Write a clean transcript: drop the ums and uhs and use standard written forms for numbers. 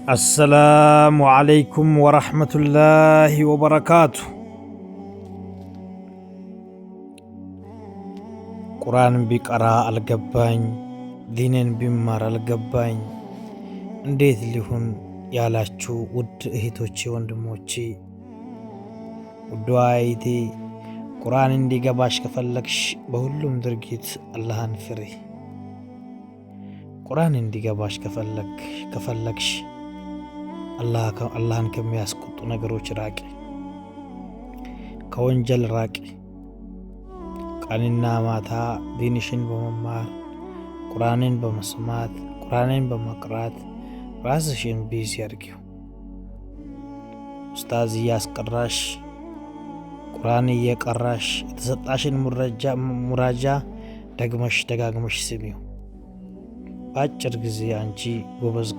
السلام عليكم ورحمة الله وبركاته. ቁርአን ቢቀራ አልገባኝ፣ ዲንን ቢማር አልገባኝ። እንዴት ሊሆን ያላችሁ ውድ እህቶቼ ወንድሞቼ፣ ውድ አይቴ ቁርአን እንዲገባሽ ከፈለግሽ በሁሉም ድርጊት አላህን ፍሪ። ቁርአን እንዲገባሽ ከፈለግሽ አላህን ከሚያስቆጡ ነገሮች ራቂ፣ ከወንጀል ራቂ። ቀንና ማታ ዲንሽን በመማር ቁርአንን በመስማት ቁርአንን በመቅራት ራስሽን ቢዚ አድርጊው። ኡስታዝ እያስቀራሽ ቁርአን እየቀራሽ የተሰጣሽን ሙራጃ ደጋግመሽ ስሚው። በአጭር ጊዜ አንቺ ጎበዝ